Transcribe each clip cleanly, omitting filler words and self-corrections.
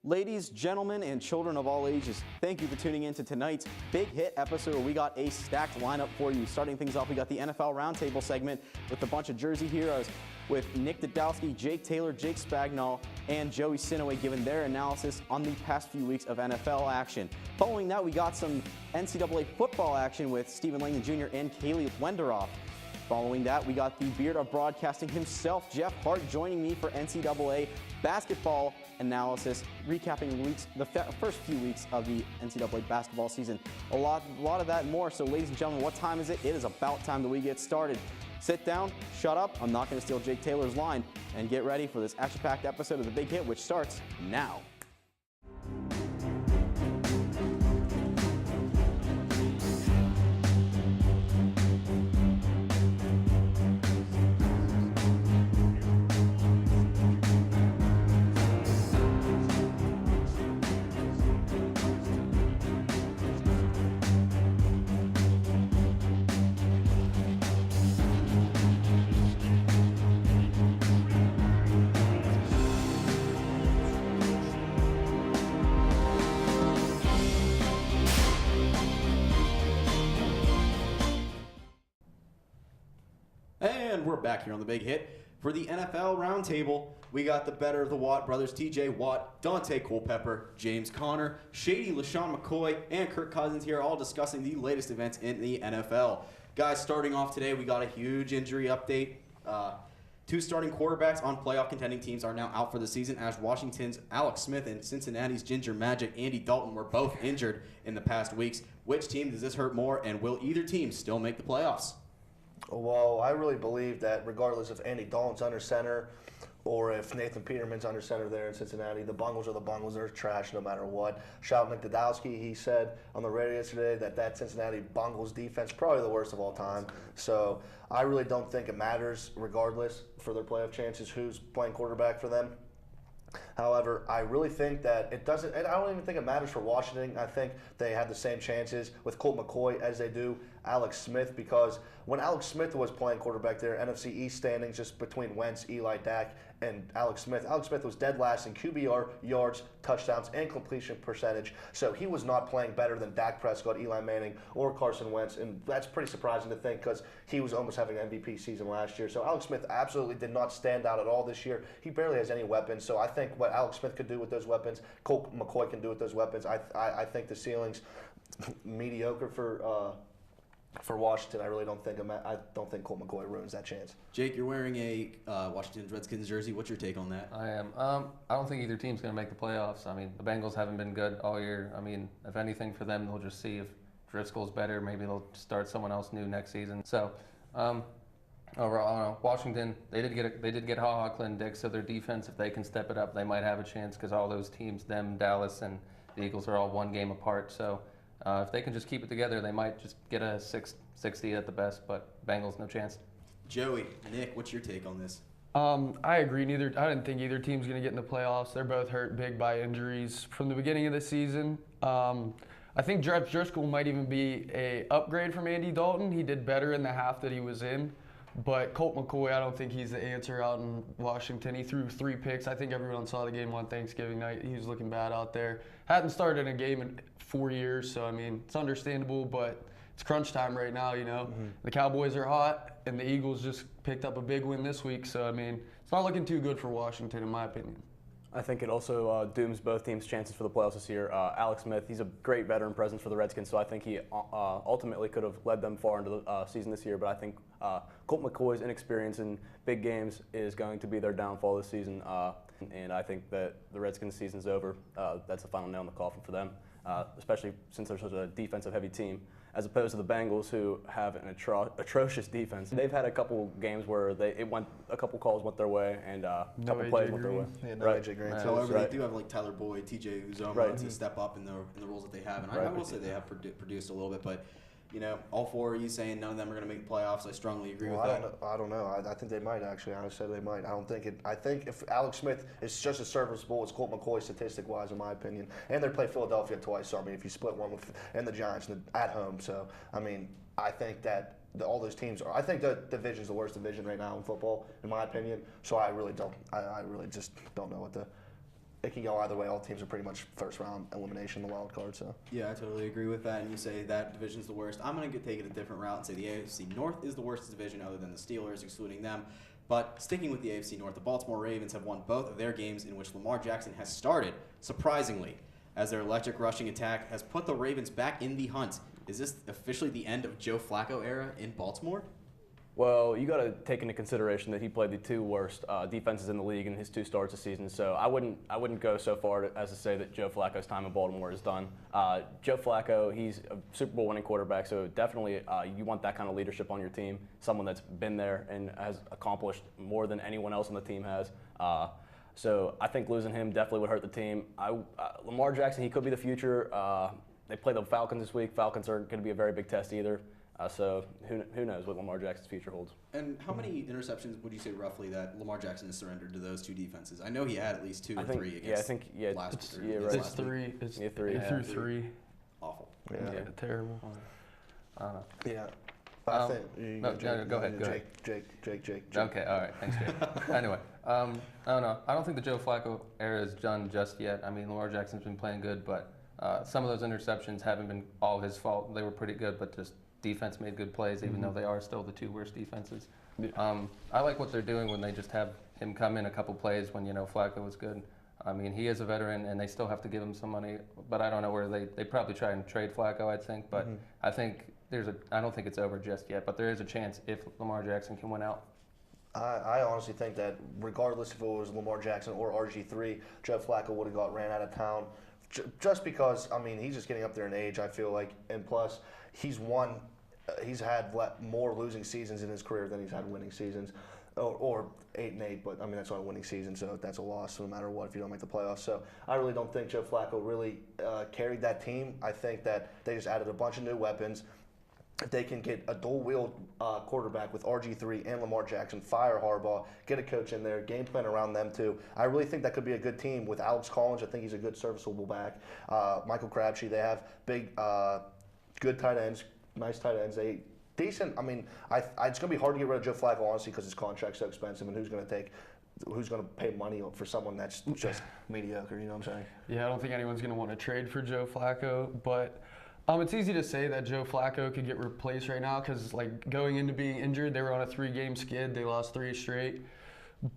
Ladies, gentlemen, and children of all ages, thank you for tuning in to tonight's Big Hit episode where we got a stacked lineup for you. Starting things off, we got the NFL Roundtable segment with a bunch of Jersey heroes with Nick Dudowski, Jake Taylor, Jake Spagnol, and Joey Sinoway giving their analysis on the past few weeks of NFL action. Following that, we got some NCAA football action with Stephen Langdon Jr. and Kaylee Wenderoff. Following that, we got the beard of broadcasting himself, Jeff Hart, joining me for NCAA basketball analysis, recapping the first few weeks of the NCAA basketball season. A lot of that and more. So ladies and gentlemen, what time is it? It is about time that we get started. Sit down, shut up, I'm not going to steal Jake Taylor's line, and get ready for this action-packed episode of The Big Hit, which starts now. And we're back here on The Big Hit. For the NFL Roundtable, we got the better of the Watt brothers, TJ Watt, Dante Culpepper, James Conner, Shady LaShawn McCoy, and Kirk Cousins here, all discussing the latest events in the NFL. Guys, starting off today, we got a huge injury update. Two starting quarterbacks on playoff contending teams are now out for the season, as Washington's Alex Smith and Cincinnati's Ginger Magic Andy Dalton were both injured in the past weeks. Which team does this hurt more, and will either team still make the playoffs? Well, I really believe that regardless if Andy Dalton's under center or if Nathan Peterman's under center there in Cincinnati, the Bungles are the Bungles. They're trash no matter what. Shout out Nick Dudowski. He said on the radio yesterday that Cincinnati Bungles defense probably the worst of all time. So I really don't think it matters regardless for their playoff chances who's playing quarterback for them. However, I really think that it doesn't, and I don't even think it matters for Washington. I think they have the same chances with Colt McCoy as they do Alex Smith, because when Alex Smith was playing quarterback there, NFC East standings just between Wentz, Eli, Dak, and Alex Smith was dead last in QBR, yards, touchdowns, and completion percentage. So he was not playing better than Dak Prescott, Eli Manning, or Carson Wentz, and that's pretty surprising to think because he was almost having an MVP season last year. So Alex Smith absolutely did not stand out at all this year. He barely has any weapons. So I think what Alex Smith could do with those weapons, Colt McCoy can do with those weapons. I think the ceiling's mediocre for Washington. I really don't think Colt McCoy ruins that chance. Jake, you're wearing a Washington Redskins jersey. What's your take on that? I am. I don't think either team's going to make the playoffs. I mean, the Bengals haven't been good all year. I mean, if anything for them, they'll just see if Driscoll's better. Maybe they'll start someone else new next season. So, overall, Washington, they did get Ha-Ha Clinton-Dix, so their defense, if they can step it up, they might have a chance because all those teams, them, Dallas, and the Eagles are all one game apart. So if they can just keep it together, they might just get a 60 at the best, but Bengals, no chance. Joey, Nick, what's your take on this? I agree. I didn't think either team's going to get in the playoffs. They're both hurt big by injuries from the beginning of the season. I think Driscoll might even be a upgrade from Andy Dalton. He did better in the half that he was in. But Colt McCoy, I don't think he's the answer out in Washington. He threw 3 picks. I think everyone saw the game on Thanksgiving night. He was looking bad out there. Hadn't started a game in 4 years, so, I mean, it's understandable, but it's crunch time right now, you know. Mm-hmm. The Cowboys are hot, and the Eagles just picked up a big win this week. So, I mean, it's not looking too good for Washington, in my opinion. I think it also dooms both teams' chances for the playoffs this year. Alex Smith, he's a great veteran presence for the Redskins, so I think he ultimately could have led them far into the season this year. But I think Colt McCoy's inexperience in big games is going to be their downfall this season. And I think that the Redskins' season's over. That's the final nail in the coffin for them, especially since they're such a defensive-heavy team, as opposed to the Bengals, who have an atrocious defense. They've had a couple games where a couple calls went their way, and a couple plays went their way. Yeah, no AJ Green. However, they do have like Tyler Boyd, TJ Uzomah to step up in the roles that they have, and I will say they have produced a little bit, but. You know, all four of you saying none of them are going to make the playoffs. I strongly agree with that. I don't know. I think they might, actually. I said they might. I think if Alex Smith is just as serviceable as Colt McCoy statistic-wise, in my opinion, and they play Philadelphia twice. So, I mean, if you split one and the Giants at home. So, I mean, I think that all those teams are. I think the division's the worst division right now in football, in my opinion. So I really just don't know what to. it can go either way. All teams are pretty much first round elimination, the wild card. So Yeah, I totally agree with that. And you say that division's the worst. I'm going to take it a different route and say the AFC North is the worst division other than the Steelers, excluding them. But sticking with the AFC North, the Baltimore Ravens have won both of their games in which Lamar Jackson has started, surprisingly, as their electric rushing attack has put the Ravens back in the hunt. Is this officially the end of Joe Flacco era in Baltimore? Well, you got to take into consideration that he played the two worst defenses in the league in his 2 starts this season. So I wouldn't go so far as to say that Joe Flacco's time in Baltimore is done. Joe Flacco, he's a Super Bowl winning quarterback, so definitely you want that kind of leadership on your team, someone that's been there and has accomplished more than anyone else on the team has. So I think losing him definitely would hurt the team. Lamar Jackson, he could be the future. They play the Falcons this week. Falcons aren't going to be a very big test either. So who knows what Lamar Jackson's future holds. And how many interceptions would you say roughly that Lamar Jackson has surrendered to those two defenses? I know he had at least 2 or 3 against last week. Right. It's 3. It's 3. He threw 3. Awful. yeah, Terrible. I don't know. yeah. I think No, go ahead. Jake. Okay, all right. Thanks, Jay. Anyway, I don't know. I don't think the Joe Flacco era is done just yet. I mean, Lamar Jackson's been playing good, but some of those interceptions haven't been all his fault. They were pretty good, but just defense made good plays, even though they are still the 2 worst defenses. I like what they're doing when they just have him come in a couple plays when, Flacco was good. I mean, he is a veteran, and they still have to give him some money, but I don't know where they probably try and trade Flacco, I think, but I think I don't think it's over just yet, but there is a chance if Lamar Jackson can win out. I honestly think that regardless if it was Lamar Jackson or RG3, Joe Flacco would have got ran out of town. Just because, I mean, he's just getting up there in age, I feel like, and plus he's had more losing seasons in his career than he's had winning seasons, or 8-8. But I mean, that's not a winning season, so that's a loss no matter what if you don't make the playoffs. So I really don't think Joe Flacco really carried that team. I think that they just added a bunch of new weapons. If they can get a dual-wheeled quarterback with RG3 and Lamar Jackson, fire Harbaugh, get a coach in there, game plan around them too. I really think that could be a good team with Alex Collins. I think he's a good serviceable back. Michael Crabtree, they have big, good tight ends, nice tight ends. Decent. I mean, it's going to be hard to get rid of Joe Flacco, honestly, because his contract's so expensive, and who's going to pay money for someone that's just mediocre, you know what I'm saying? Yeah, I don't think anyone's going to want to trade for Joe Flacco, but it's easy to say that Joe Flacco could get replaced right now because, going into being injured, they were on a 3-game skid. They lost 3 straight.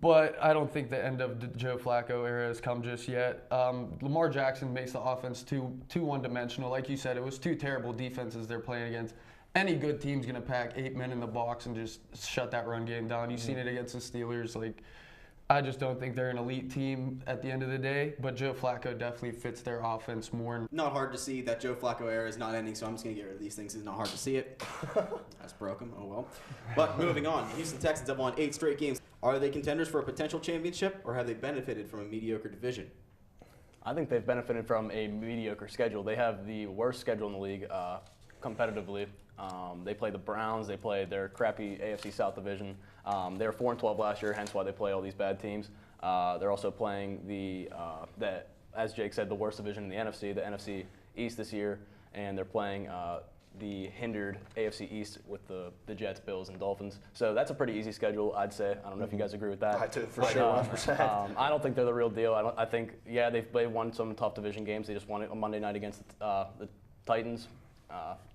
But I don't think the end of the Joe Flacco era has come just yet. Lamar Jackson makes the offense too one-dimensional. Like you said, it was 2 terrible defenses they're playing against. Any good team's going to pack 8 men in the box and just shut that run game down. You've seen it against the Steelers. I just don't think they're an elite team at the end of the day, but Joe Flacco definitely fits their offense more. Not hard to see that Joe Flacco era is not ending, so I'm just going to get rid of these things. It's not hard to see it. That's broken. Oh, well. But moving on, the Houston Texans have won 8 straight games. Are they contenders for a potential championship, or have they benefited from a mediocre division? I think they've benefited from a mediocre schedule. They have the worst schedule in the league competitively. They play the Browns. They play their crappy AFC South division. They were 4-12 last year, hence why they play all these bad teams. They're also playing as Jake said, the worst division in the NFC East this year, and they're playing the hindered AFC East with the Jets, Bills, and Dolphins. So that's a pretty easy schedule, I'd say. I don't know if you guys agree with that. I do, for sure, 100%. I don't think they're the real deal. I think, they've won some tough division games. They just won it on Monday night against the Titans.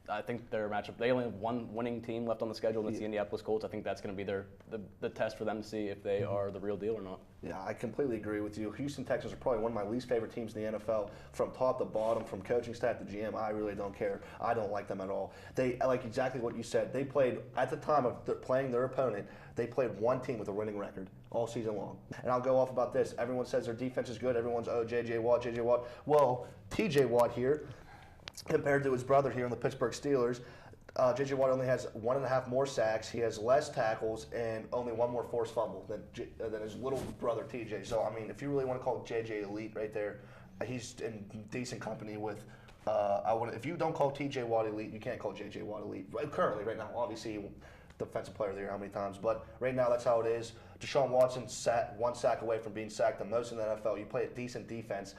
I think their matchup, they only have one winning team left on the schedule, and that's the Indianapolis Colts. I think that's going to be the test for them to see if they are the real deal or not. Yeah, I completely agree with you. Houston Texans are probably one of my least favorite teams in the NFL, from top to bottom, from coaching staff to GM. I really don't care. I don't like them at all. They, like exactly what you said, they played, at the time of playing their opponent, they played one team with a winning record all season long. And I'll go off about this. Everyone says their defense is good. Everyone's, J.J. Watt. Well, T.J. Watt here, compared to his brother here in the Pittsburgh Steelers, J.J. Watt only has 1.5 more sacks. He has less tackles and only 1 more forced fumble than his little brother T.J. So, I mean, if you really want to call J.J. elite right there, he's in decent company with if you don't call T.J. Watt elite, you can't call J.J. Watt elite. Currently, right now, obviously, defensive player of the year how many times, but right now that's how it is. Deshaun Watson one sack away from being sacked the most in the NFL. You play a decent defense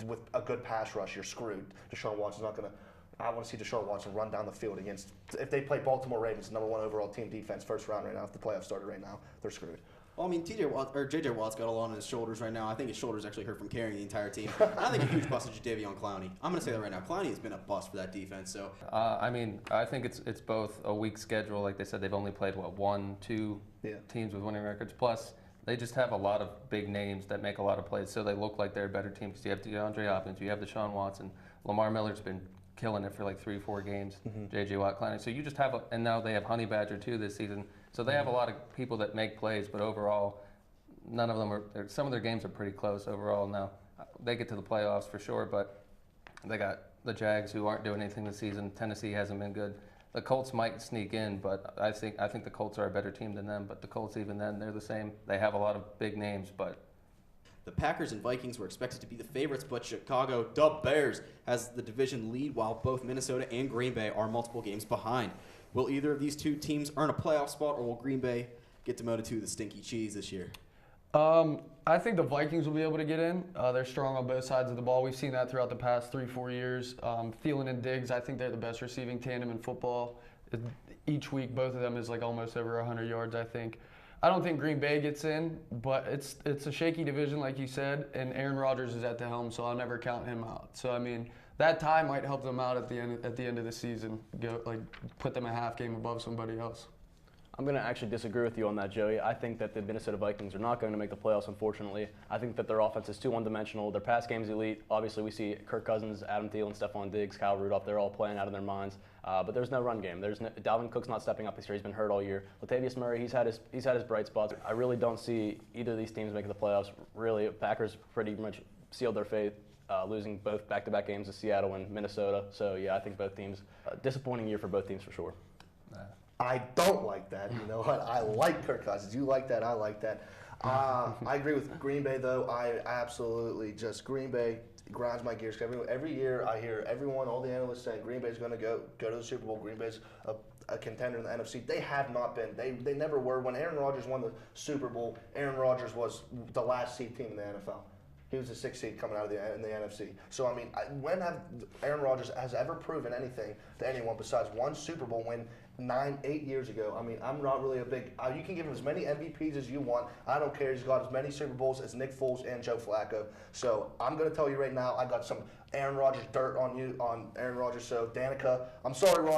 with a good pass rush, you're screwed. Deshaun Watson's not going to. I want to see Deshaun Watson run down the field against. If they play Baltimore Ravens, #1 overall team defense, first round right now. If the playoffs started right now, they're screwed. Well, I mean, J.J. Watt's got a lot on his shoulders right now. I think his shoulders actually hurt from carrying the entire team. I think a huge bust is Jadeveon Clowney. I'm going to say that right now. Clowney has been a bust for that defense. So, I mean, I think it's both a weak schedule. Like they said, they've only played, 1-2 teams with winning records. Plus, they just have a lot of big names that make a lot of plays, so they look like they're a better team. Because you have DeAndre Hopkins, you have Deshaun Watson. Lamar Miller's been killing it for like 3-4 games. J.J. Watt, Clowney. So you just have and now they have Honey Badger too this season. So they have a lot of people that make plays, but overall, none of them are. Some of their games are pretty close overall. Now they get to the playoffs for sure, but they got the Jags who aren't doing anything this season. Tennessee hasn't been good. The Colts might sneak in, but I think the Colts are a better team than them. But the Colts, even then, they're the same. They have a lot of big names, but the Packers and Vikings were expected to be the favorites, but Chicago, the Bears, has the division lead, while both Minnesota and Green Bay are multiple games behind. Will either of these two teams earn a playoff spot, or will Green Bay get demoted to the stinky cheese this year? I think the Vikings will be able to get in. They're strong on both sides of the ball. We've seen that throughout the past 3-4 years. Thielen and Diggs, I think they're the best receiving tandem in football. Each week, both of them is like almost over 100 yards, I think. I don't think Green Bay gets in, but it's a shaky division, like you said, and Aaron Rodgers is at the helm, so I'll never count him out. So, I mean, that tie might help them out at the end of the season, put them a half game above somebody else. I'm going to actually disagree with you on that, Joey. I think that the Minnesota Vikings are not going to make the playoffs, unfortunately. I think that their offense is too one-dimensional. Their pass game's elite. Obviously, we see Kirk Cousins, Adam Thielen, Stephon Diggs, Kyle Rudolph. They're all playing out of their minds. But there's no run game. Dalvin Cook's not stepping up this year. He's been hurt all year. Latavius Murray, he's had his bright spots. I really don't see either of these teams making the playoffs. Really, Packers pretty much sealed their fate, losing both back-to-back games to Seattle and Minnesota. So, yeah, I think both teams, disappointing year for both teams for sure. I don't like that. You know what? I like Kirk Cousins. You like that. I like that. I agree with Green Bay, though. I absolutely just Green Bay grinds my gears. Every year I hear everyone, all the analysts saying Green Bay's going to go to the Super Bowl. Green Bay's a contender in the NFC. They have not been. They never were. When Aaron Rodgers won the Super Bowl, Aaron Rodgers was the last seed team in the NFL. He was the 6th seed coming out of in the NFC. So, I mean, when have Aaron Rodgers has ever proven anything to anyone besides one Super Bowl win 8 years ago? I mean, I'm not really a big you can give him as many MVPs as you want. I don't care. He's got as many Super Bowls as Nick Foles and Joe Flacco. So, I'm going to tell you right now, I got some Aaron Rodgers dirt on Aaron Rodgers. So, Danica, I'm sorry,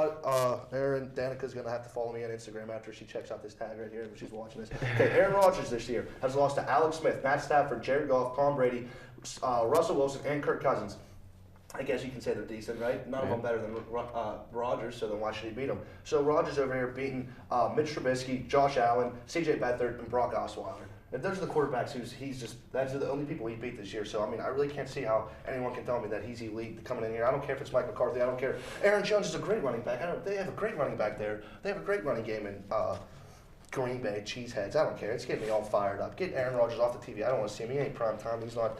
Aaron. Danica's going to have to follow me on Instagram after she checks out this tag right here when she's watching this. Okay, Aaron Rodgers this year has lost to Alex Smith, Matt Stafford, Jared Goff, Tom Brady, Russell Wilson, and Kirk Cousins. I guess you can say they're decent, right? None of them better than Rodgers, so then why should he beat them? So Rodgers over here beating Mitch Trubisky, Josh Allen, C.J. Beathard, and Brock Osweiler. And those are the quarterbacks that's the only people he beat this year. So, I mean, I really can't see how anyone can tell me that he's elite coming in here. I don't care if it's Mike McCarthy. I don't care. Aaron Jones is a great running back. They have a great running back there. They have a great running game in Green Bay, cheeseheads. I don't care. It's getting me all fired up. Get Aaron Rodgers off the TV. I don't want to see him. He ain't prime time. He's not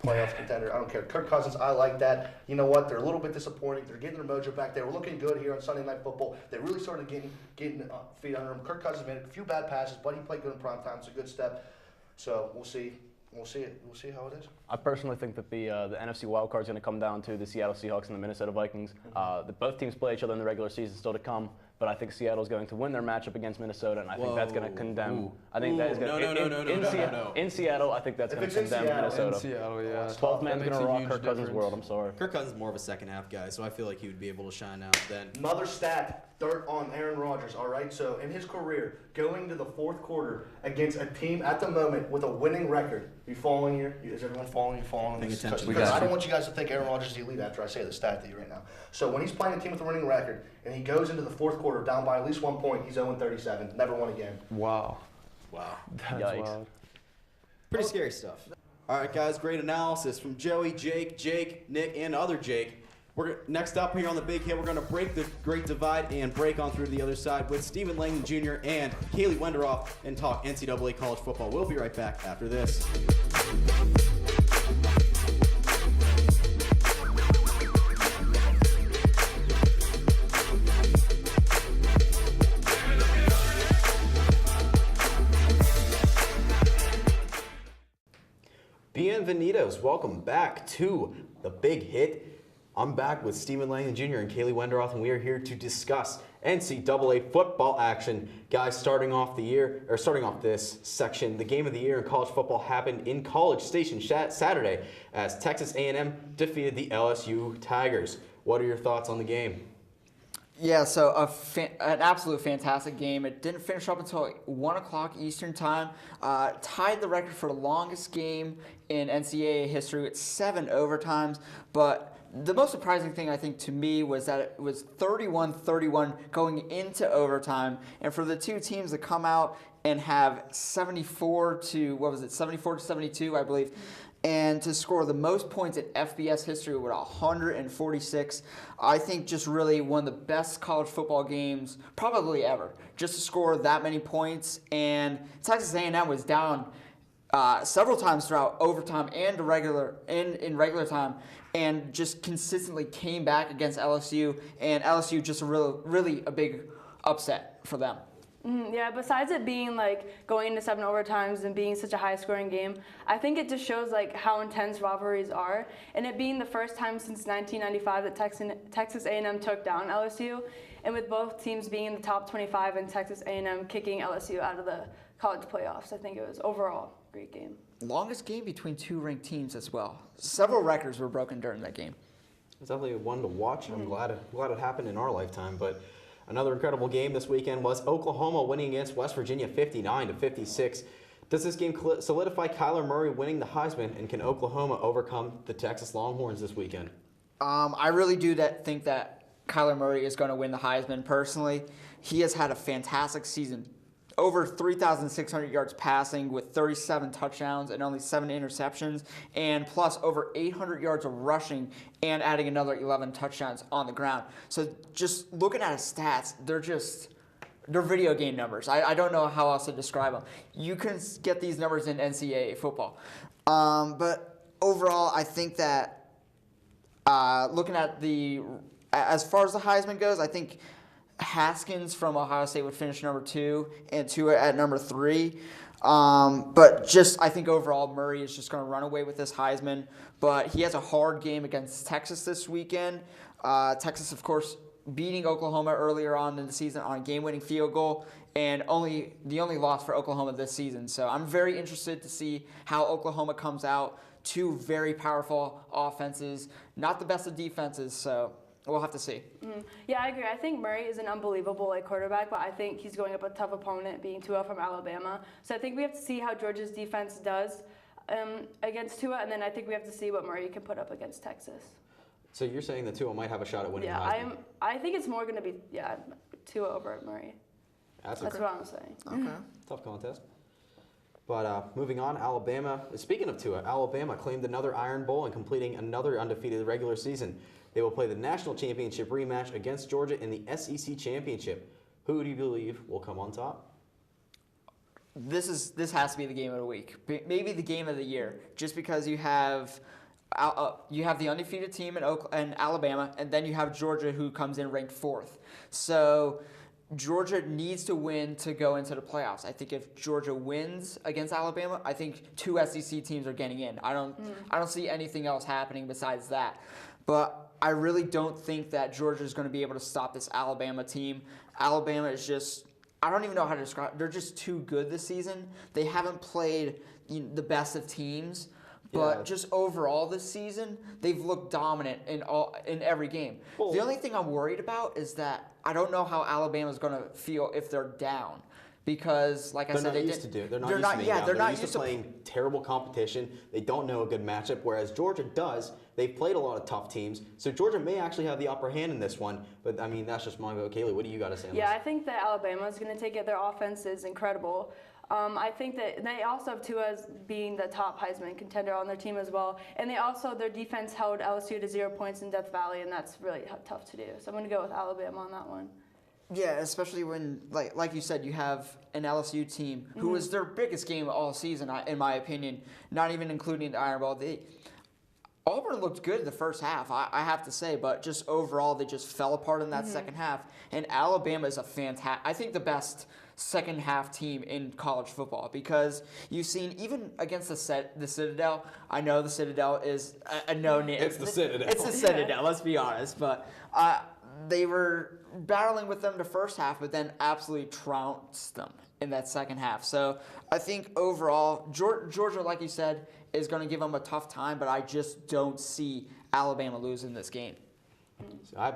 playoff contender. I don't care. Kirk Cousins, I like that. You know what? They're a little bit disappointing. They're getting their mojo back. They were looking good here on Sunday Night Football. They really started getting feet under him. Kirk Cousins made a few bad passes, but he played good in prime time. It's a good step. So we'll see. We'll see how it is. I personally think that the NFC wildcard is going to come down to the Seattle Seahawks and the Minnesota Vikings. Both teams play each other in the regular season still to come, but I think Seattle is going to win their matchup against Minnesota, and I think that's going to condemn. I think that is going to in Seattle. I think that's going to condemn Minnesota. In Seattle, yeah. 12 man's going to rock Kirk Cousins' world. I'm sorry. Kirk Cousins is more of a second half guy, so I feel like he would be able to shine out then. Another stat, dirt on Aaron Rodgers, all right? So in his career, going to the fourth quarter against a team at the moment with a winning record. You following here? Is everyone following? You following? Paying attention. Because I don't want you guys to think Aaron Rodgers is elite after I say the stat to you right now. So when he's playing a team with a winning record and he goes into the fourth quarter down by at least 1 point, he's 0-37. Never won again. Wow. Yikes. That's wild. Pretty scary stuff. All right, guys, great analysis from Joey, Jake, Nick, and other Jake. Next up here on the Big Hit, we're going to break the Great Divide and break on through to the other side with Stephen Langdon Jr. and Kaylee Wenderoth and talk NCAA college football. We'll be right back after this. Bienvenidos. Welcome back to the Big Hit. I'm back with Stephen Langdon Jr. and Kaylee Wenderoth, and we are here to discuss NCAA football action. Guys, starting off this section, the game of the year in college football happened in College Station Saturday as Texas A&M defeated the LSU Tigers. What are your thoughts on the game? Yeah, so an absolute fantastic game. It didn't finish up until 1 o'clock Eastern time. Tied the record for the longest game in NCAA history with 7 overtimes. But the most surprising thing, I think, to me was that it was 31-31 going into overtime. And for the two teams to come out and have 74 to 72, I believe, and to score the most points in FBS history with 146, I think just really one of the best college football games probably ever. Just to score that many points, and Texas A&M was down several times throughout overtime and in regular time, and just consistently came back against LSU, and LSU just really a big upset for them. Yeah, besides it being like going into 7 overtimes and being such a high-scoring game, I think it just shows like how intense rivalries are, and it being the first time since 1995 that Texas A&M took down LSU, and with both teams being in the top 25 and Texas A&M kicking LSU out of the college playoffs, I think it was overall a great game. Longest game between two ranked teams as well. Several records were broken during that game. It's definitely one to watch. I'm glad it happened in our lifetime, but. Another incredible game this weekend was Oklahoma winning against West Virginia 59-56. Does this game solidify Kyler Murray winning the Heisman, and can Oklahoma overcome the Texas Longhorns this weekend? I really do think that Kyler Murray is going to win the Heisman personally. He has had a fantastic season. Over 3,600 yards passing with 37 touchdowns and only 7 interceptions, and plus over 800 yards of rushing and adding another 11 touchdowns on the ground. So just looking at his stats, they're video game numbers. I don't know how else to describe them. You can get these numbers in NCAA football. But overall, I think that looking at as far as the Heisman goes, I think Haskins from Ohio State would finish number 2 and Tua at number 3. But just I think overall Murray is just going to run away with this Heisman. But he has a hard game against Texas this weekend. Texas, of course, beating Oklahoma earlier on in the season on a game-winning field goal, and the only loss for Oklahoma this season. So I'm very interested to see how Oklahoma comes out. 2 very powerful offenses, not the best of defenses, so we'll have to see. Yeah, I agree. I think Murray is an unbelievable quarterback, but I think he's going up a tough opponent, being Tua from Alabama. So I think we have to see how Georgia's defense does against Tua, and then I think we have to see what Murray can put up against Texas. So you're saying that Tua might have a shot at winning the Heisman? I think it's more going to be Tua over Murray. That's what I'm saying. Okay. Tough contest. But moving on, Alabama. Speaking of Tua, Alabama claimed another Iron Bowl and completing another undefeated regular season. They will play the national championship rematch against Georgia in the SEC championship. Who do you believe will come on top? This has to be the game of the week, maybe the game of the year, just because you have the undefeated team in Alabama, and then you have Georgia, who comes in ranked 4th. So Georgia needs to win to go into the playoffs. I think if Georgia wins against Alabama, I think 2 SEC teams are getting in. I don't see anything else happening besides that. But I really don't think that Georgia is going to be able to stop this Alabama team. Alabama is just, I don't even know how to describe it. They're just too good this season. They haven't played the best of teams, but just overall this season, they've looked dominant in every game. Well, the only thing I'm worried about is that I don't know how Alabama's going to feel if they're down. Because, like I said, they're not used to playing terrible competition. They don't know a good matchup, whereas Georgia does. They've played a lot of tough teams, so Georgia may actually have the upper hand in this one. But I mean, that's just my vote. Kaylee, what do you got to say on this? Yeah, I think that Alabama is going to take it. Their offense is incredible. I think that they also have Tua as being the top Heisman contender on their team as well. And their defense held LSU to 0 points in Death Valley, and that's really tough to do. So I'm going to go with Alabama on that one. Yeah, especially when, like you said, you have an LSU team who was their biggest game all season, in my opinion, not even including the Iron Bowl. Auburn looked good in the first half, I have to say, but just overall, they just fell apart in that second half. And Alabama is I think the best second half team in college football, because you've seen even against the Citadel. I know the Citadel is a no name. It's the Citadel. It's the Citadel. Let's be honest, but they were battling with them the first half, but then absolutely trounced them in that second half. So I think overall, Georgia, like you said, is going to give them a tough time, but I just don't see Alabama losing this game. So I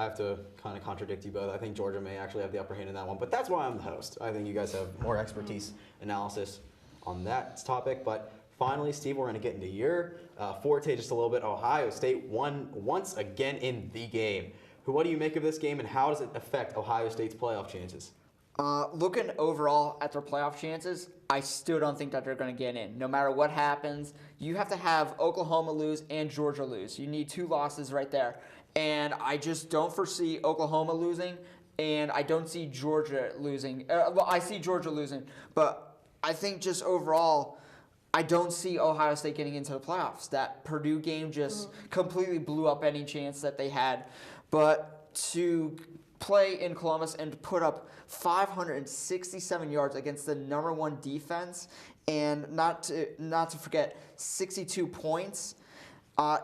have to kind of contradict you both. I think Georgia may actually have the upper hand in that one, but that's why I'm the host. I think you guys have more expertise, analysis on that topic. But finally, Steve, we're going to get into your forte just a little bit. Ohio State won once again in the game. What do you make of this game, and how does it affect Ohio State's playoff chances? Looking overall at their playoff chances, I still don't think that they're going to get in. No matter what happens, you have to have Oklahoma lose and Georgia lose. You need 2 losses right there. And I just don't foresee Oklahoma losing, and I don't see Georgia losing. Well, I see Georgia losing, but I think just overall, I don't see Ohio State getting into the playoffs. That Purdue game just completely blew up any chance that they had. But to play in Columbus and put up 567 yards against the #1 defense, and not to forget 62 points.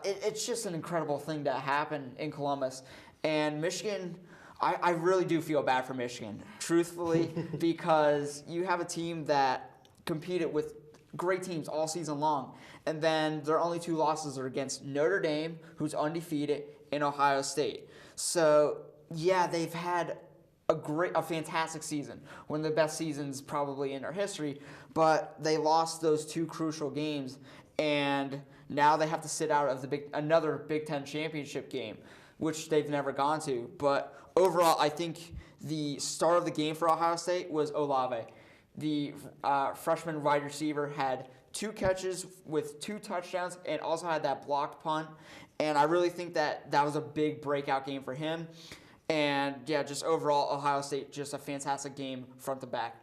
It's just an incredible thing to happen in Columbus. And Michigan, I really do feel bad for Michigan, truthfully, because you have a team that competed with great teams all season long. And then their only 2 losses are against Notre Dame, who's undefeated, and Ohio State. So, yeah, they've had a fantastic season, one of the best seasons probably in their history, but they lost those 2 crucial games, and now they have to sit out of another Big Ten championship game, which they've never gone to. But overall, I think the star of the game for Ohio State was Olave. The freshman wide receiver had 2 catches with 2 touchdowns and also had that blocked punt. And I really think that was a big breakout game for him. And, yeah, just overall, Ohio State, just a fantastic game front to back.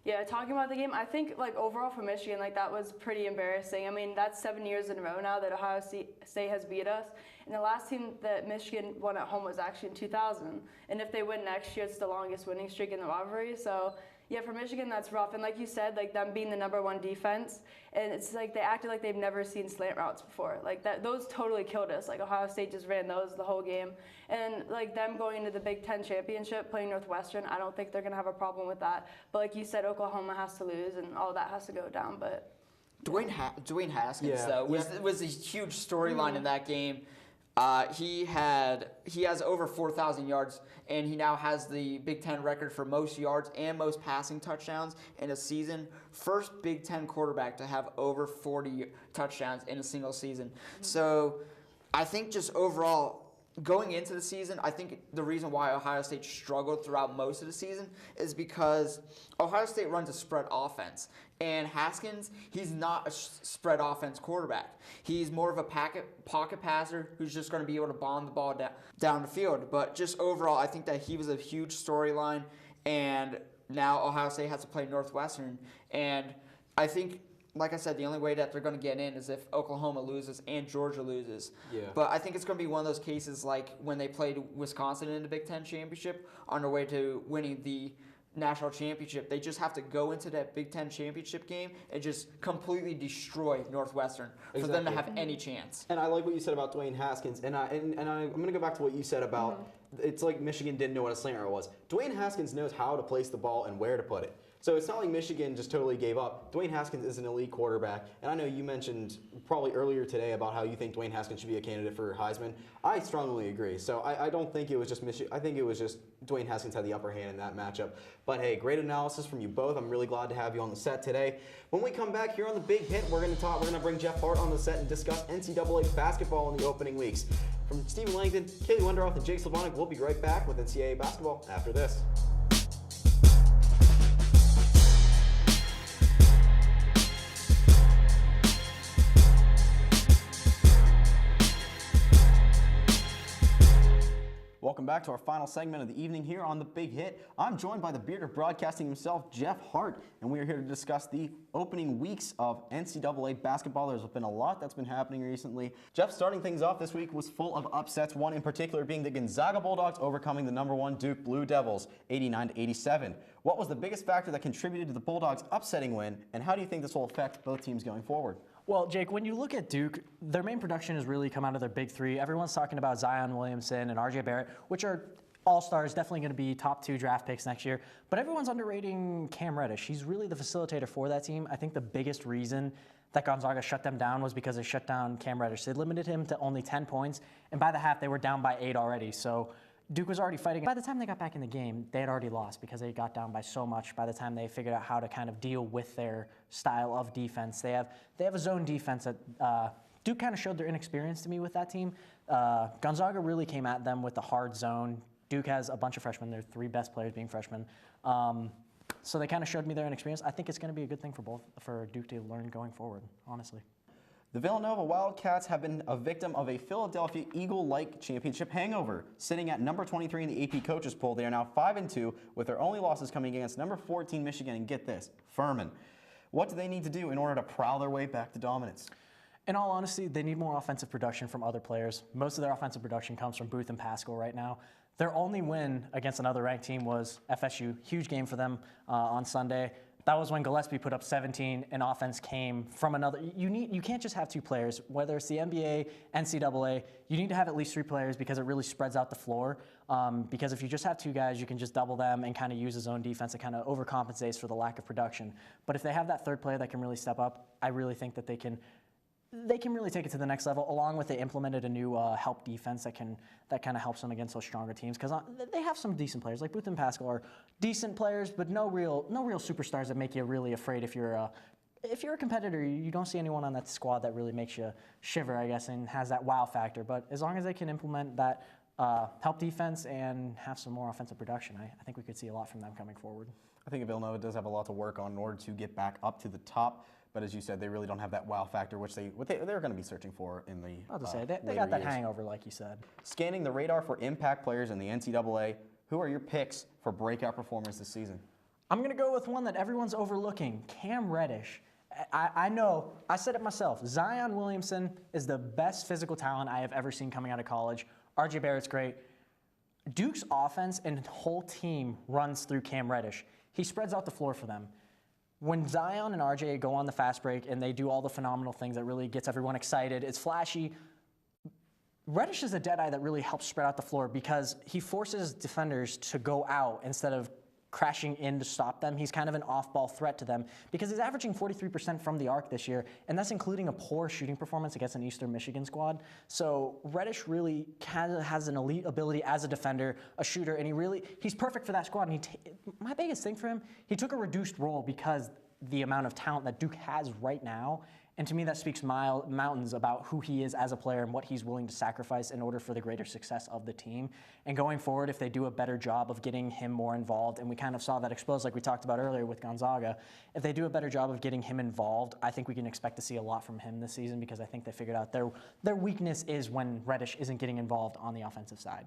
Yeah, talking about the game, I think, like, overall for Michigan, like, that was pretty embarrassing. I mean, that's 7 years in a row now that Ohio State has beat us. And the last team that Michigan won at home was actually in 2000. And if they win next year, it's the longest winning streak in the rivalry. So, yeah, for Michigan, that's rough. And like you said, like, them being the #1 defense, and it's like they acted like they've never seen slant routes before. Like, those totally killed us. Like, Ohio State just ran those the whole game. And, like, them going into the Big Ten championship, playing Northwestern, I don't think they're going to have a problem with that. But like you said, Oklahoma has to lose, and all that has to go down. But Dwayne Haskins, though, was a huge storyline in that game. He has over 4,000 yards, and he now has the Big Ten record for most yards and most passing touchdowns in a season. First Big Ten quarterback to have over 40 touchdowns in a single season. So I think just overall, going into the season, I think the reason why Ohio State struggled throughout most of the season is because Ohio State runs a spread offense. And Haskins, he's not a spread offense quarterback. He's more of a pocket passer who's just going to be able to bomb the ball down the field. But just overall, I think that he was a huge storyline. And now Ohio State has to play Northwestern. And I think, like I said, the only way that they're going to get in is if Oklahoma loses and Georgia loses. Yeah. But I think it's going to be one of those cases like when they played Wisconsin in the Big Ten championship on their way to winning the national championship. They just have to go into that Big Ten championship game and just completely destroy Northwestern for them to have any chance. And I like what you said about Dwayne Haskins, and I'm going to go back to what you said about it's like Michigan didn't know what a slant route was. Dwayne Haskins knows how to place the ball and where to put it. So it's not like Michigan just totally gave up. Dwayne Haskins is an elite quarterback, and I know you mentioned probably earlier today about how you think Dwayne Haskins should be a candidate for Heisman. I strongly agree. So I don't think it was just Michigan. I think it was just Dwayne Haskins had the upper hand in that matchup. But hey, great analysis from you both. I'm really glad to have you on the set today. When we come back here on the Big Hit, we're going to bring Jeff Hart on the set and discuss NCAA basketball in the opening weeks. From Stephen Langdon, Kaylee Wenderoth, and Jake Slavonic, we'll be right back with NCAA basketball after this. Welcome Welcome back to our final segment of the evening here on The Big Hit. I'm joined by the beard of broadcasting himself, Jeff Hart, and we are here to discuss the opening weeks of NCAA basketball. There's been a lot that's been happening recently. Jeff, starting things off this week was full of upsets, one in particular being the Gonzaga Bulldogs overcoming the #1 Duke Blue Devils, 89-87. What was the biggest factor that contributed to the Bulldogs' upsetting win, and how do you think this will affect both teams going forward? Well, Jake, when you look at Duke, their main production has really come out of their big three. Everyone's talking about Zion Williamson and RJ Barrett, which are all-stars, definitely going to be top 2 draft picks next year. But everyone's underrating Cam Reddish. He's really the facilitator for that team. I think the biggest reason that Gonzaga shut them down was because they shut down Cam Reddish. They limited him to only 10 points, and by the half, they were down by 8 already. So Duke was already fighting. By the time they got back in the game, they had already lost because they got down by so much. By the time they figured out how to kind of deal with their style of defense, they have a zone defense that Duke kind of showed their inexperience to me with that team. Gonzaga really came at them with the hard zone. Duke has a bunch of freshmen. Their 3 best players being freshmen. So they kind of showed me their inexperience. I think it's going to be a good thing for Duke to learn going forward, honestly. The Villanova Wildcats have been a victim of a Philadelphia Eagle-like championship hangover. Sitting at number 23 in the AP coaches poll, they are now 5-2, with their only losses coming against number 14 Michigan, and get this, Furman. What do they need to do in order to prowl their way back to dominance? In all honesty, they need more offensive production from other players. Most of their offensive production comes from Booth and Pascal right now. Their only win against another ranked team was FSU. Huge game for them on Sunday. That was when Gillespie put up 17 and offense came from another. You can't just have 2 players, whether it's the NBA, NCAA, you need to have at least 3 players because it really spreads out the floor. Because if you just have 2 guys, you can just double them and kind of use his own defense. It kind of overcompensates for the lack of production. But if they have that 3rd player that can really step up, I really think that they can really take it to the next level, along with they implemented a new help defense that kind of helps them against those stronger teams, because they have some decent players. Like Booth and Pascal are decent players, but no real superstars that make you really afraid. If you're a competitor, you don't see anyone on that squad that really makes you shiver, I guess, and has that wow factor. But as long as they can implement that help defense and have some more offensive production, I think we could see a lot from them coming forward. I think Villanova does have a lot to work on in order to get back up to the top. But as you said, they really don't have that wow factor, which they're going to be searching for in the I'll just say, they got that hangover, like you said. Scanning the radar for impact players in the NCAA, who are your picks for breakout performers this season? I'm going to go with one that everyone's overlooking, Cam Reddish. I know, I said it myself, Zion Williamson is the best physical talent I have ever seen coming out of college. RJ Barrett's great. Duke's offense and whole team runs through Cam Reddish. He spreads out the floor for them. When Zion and RJ go on the fast break and they do all the phenomenal things that really gets everyone excited, it's flashy. Reddish is a deadeye that really helps spread out the floor because he forces defenders to go out instead of crashing in to stop them. He's kind of an off-ball threat to them because he's averaging 43% from the arc this year, and that's including a poor shooting performance against an Eastern Michigan squad. So Reddish really has an elite ability as a defender, a shooter, and he's perfect for that squad. And my biggest thing for him, he took a reduced role because the amount of talent that Duke has right now. And to me, that speaks mountains about who he is as a player and what he's willing to sacrifice in order for the greater success of the team. And going forward, if they do a better job of getting him more involved, and we kind of saw that exposed like we talked about earlier with Gonzaga, if they do a better job of getting him involved, I think we can expect to see a lot from him this season because I think they figured out their weakness is when Reddish isn't getting involved on the offensive side.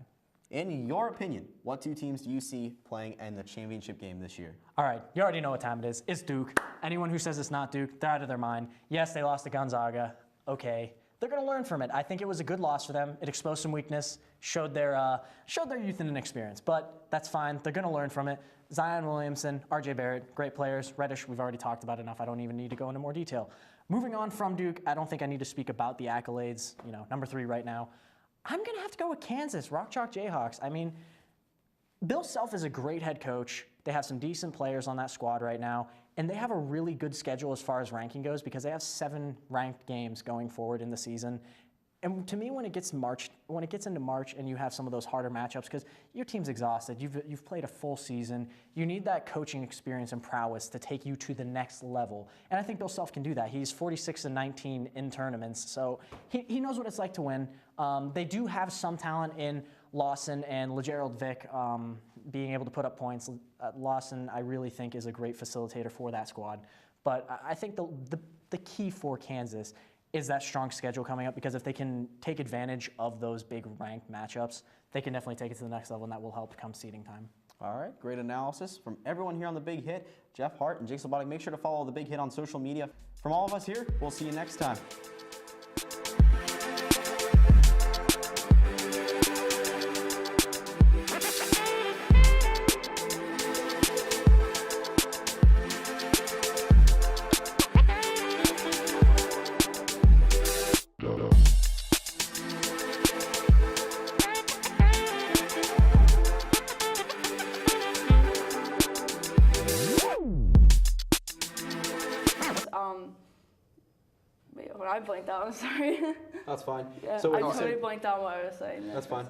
In your opinion, what 2 teams do you see playing in the championship game this year? All right, you already know what time it is. It's Duke. Anyone who says it's not Duke, they're out of their mind. Yes, they lost to Gonzaga. Okay. They're going to learn from it. I think it was a good loss for them. It exposed some weakness, showed their youth and inexperience. But that's fine. They're going to learn from it. Zion Williamson, RJ Barrett, great players. Reddish, we've already talked about enough. I don't even need to go into more detail. Moving on from Duke, I don't think I need to speak about the accolades. Number 3 right now. I'm going to have to go with Kansas, Rock Chalk Jayhawks. I mean, Bill Self is a great head coach. They have some decent players on that squad right now, and they have a really good schedule as far as ranking goes because they have 7 ranked games going forward in the season. And to me, when it gets into March and you have some of those harder matchups, because your team's exhausted, you've played a full season, you need that coaching experience and prowess to take you to the next level. And I think Bill Self can do that. He's 46-19 in tournaments, so he knows what it's like to win. They do have some talent in Lawson and LeGerald Vick being able to put up points. Lawson, I really think, is a great facilitator for that squad. But I think the key for Kansas is that strong schedule coming up, because if they can take advantage of those big ranked matchups, they can definitely take it to the next level, and that will help come seeding time. All right, great analysis from everyone here on The Big Hit. Jeff Hart and Jake Slobotic, make sure to follow The Big Hit on social media. From all of us here, we'll see you next time. Wait, when I blanked out, I'm sorry. That's fine. Yeah, So I what you totally said, blanked out what I was saying. that's fine.